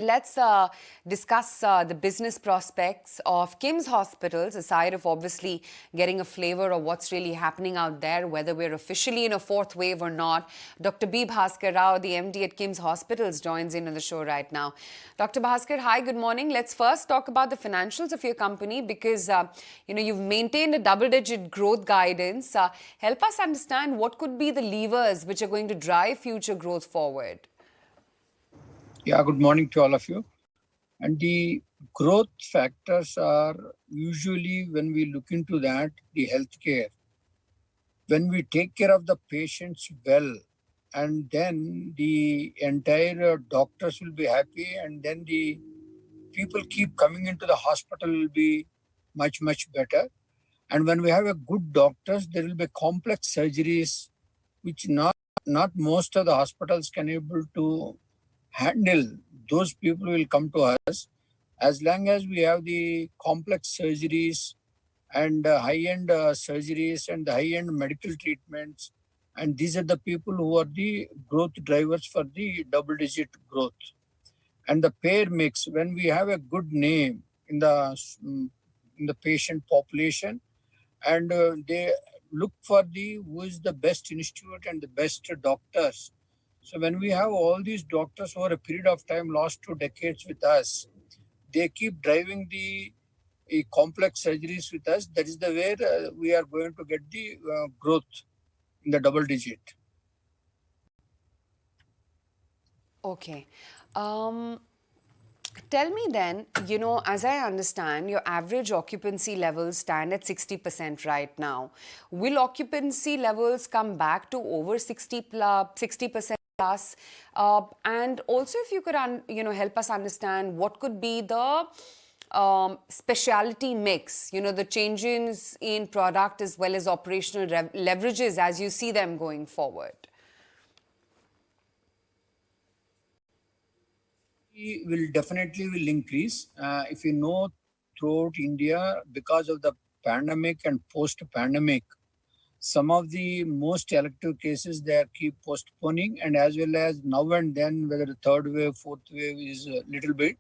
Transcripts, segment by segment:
Let's discuss the business prospects of KIMS hospitals, aside of obviously getting a flavor of what's really happening out there, whether we're officially in a fourth wave or not. Dr. B. Bhaskar Rao, the MD at KIMS Hospitals, joins in on the show right now. Dr. Bhaskar, hi, good morning. Let's first talk about the financials of your company because, you've maintained a double-digit growth guidance. Help us understand what could be the levers which are going to drive future growth forward. Yeah, good morning to all of you. And the growth factors are usually, when we look into that, the healthcare. When we take care of the patients well, and then the entire doctors will be happy, and then the people keep coming into the hospital will be much, much better. And when we have a good doctors, there will be complex surgeries, which not most of the hospitals can able to handle. Those people will come to us. As long as we have the complex surgeries and high-end surgeries and high-end medical treatments, and these are the people who are the growth drivers for the double-digit growth. And the payer mix, when we have a good name in the patient population, and they look for who is the best institute and the best doctors. So when we have all these doctors over a period of time, last 2 decades with us, they keep driving the complex surgeries with us. That is the way we are going to get the growth in the double digit. Okay. Tell me then, as I understand, your average occupancy levels stand at 60% right now. Will occupancy levels come back to over 60% plus? And also, if you could, help us understand what could be the specialty mix, the changes in product as well as operational leverages as you see them going forward. Will definitely increase. If you know, throughout India, because of the pandemic and post-pandemic, some of the most elective cases they keep postponing, and as well as now and then, whether the third wave, fourth wave is a little bit,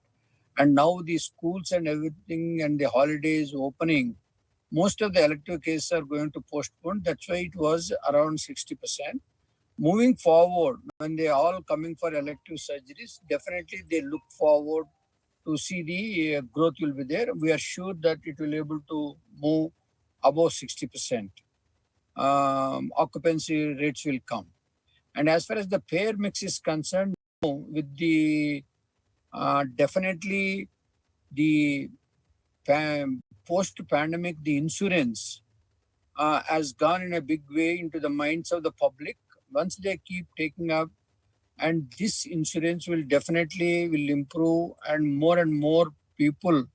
and now the schools and everything and the holidays opening, most of the elective cases are going to postpone. That's why it was around 60%. Moving forward, when they are all coming for elective surgeries, definitely they look forward to see the growth will be there. We are sure that it will be able to move above 60%. Occupancy rates will come. And as far as the payer mix is concerned, with the definitely the post-pandemic, the insurance has gone in a big way into the minds of the public. Once they keep taking up, and this insurance will definitely improve, and more people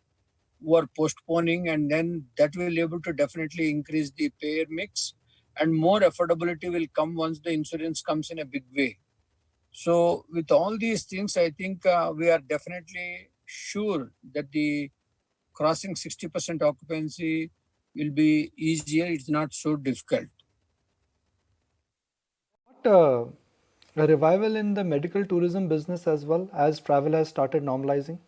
who are postponing, and then that will be able to definitely increase the payer mix, and more affordability will come once the insurance comes in a big way. So with all these things, I think we are definitely sure that the crossing 60% occupancy will be easier. It's not so difficult. A revival in the medical tourism business as well as travel has started normalizing?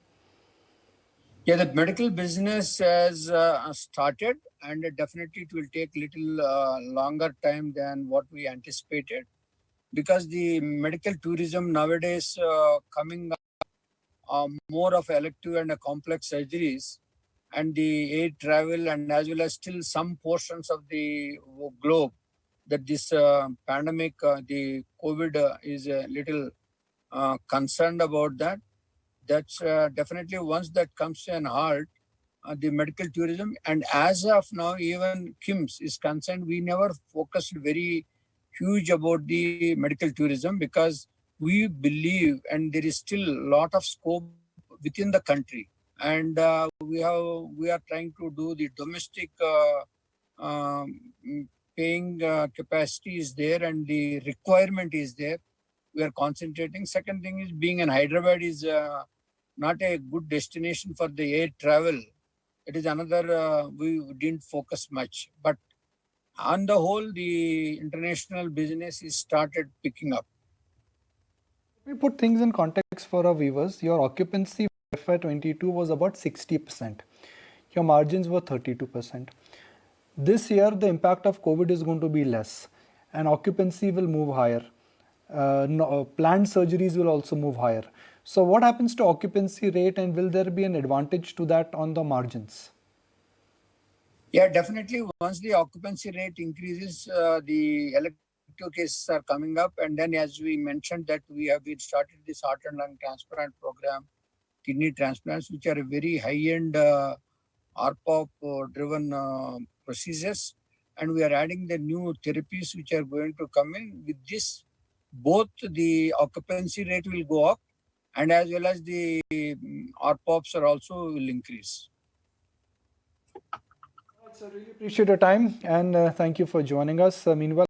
Yeah, the medical business has started, and definitely it will take little longer time than what we anticipated, because the medical tourism nowadays coming more of elective and complex surgeries, and the air travel, and as well as still some portions of the globe that this pandemic, the COVID is a little concerned about that. That's definitely once that comes to an halt, the medical tourism. And as of now, even KIMS is concerned, we never focused very huge about the medical tourism, because we believe, and there is still a lot of scope within the country. And we are trying to do the domestic paying capacity is there, and the requirement is there. We are concentrating. Second thing is, being in Hyderabad is not a good destination for the air travel. It is another, we didn't focus much. But on the whole, the international business is started picking up. We put things in context for our viewers. Your occupancy for FY22 was about 60%. Your margins were 32%. This year, the impact of COVID is going to be less, and occupancy will move higher. Planned surgeries will also move higher. So what happens to occupancy rate, and will there be an advantage to that on the margins? Yeah, definitely. Once the occupancy rate increases, the elective cases are coming up. And then, as we mentioned, that we have been started this heart and lung transplant program, kidney transplants, which are a very high-end ARPOB driven procedures. And we are adding the new therapies which are going to come in. With this, both the occupancy rate will go up, and as well as the ARPOBs are also will increase. I really appreciate your time, and thank you for joining us. Meanwhile,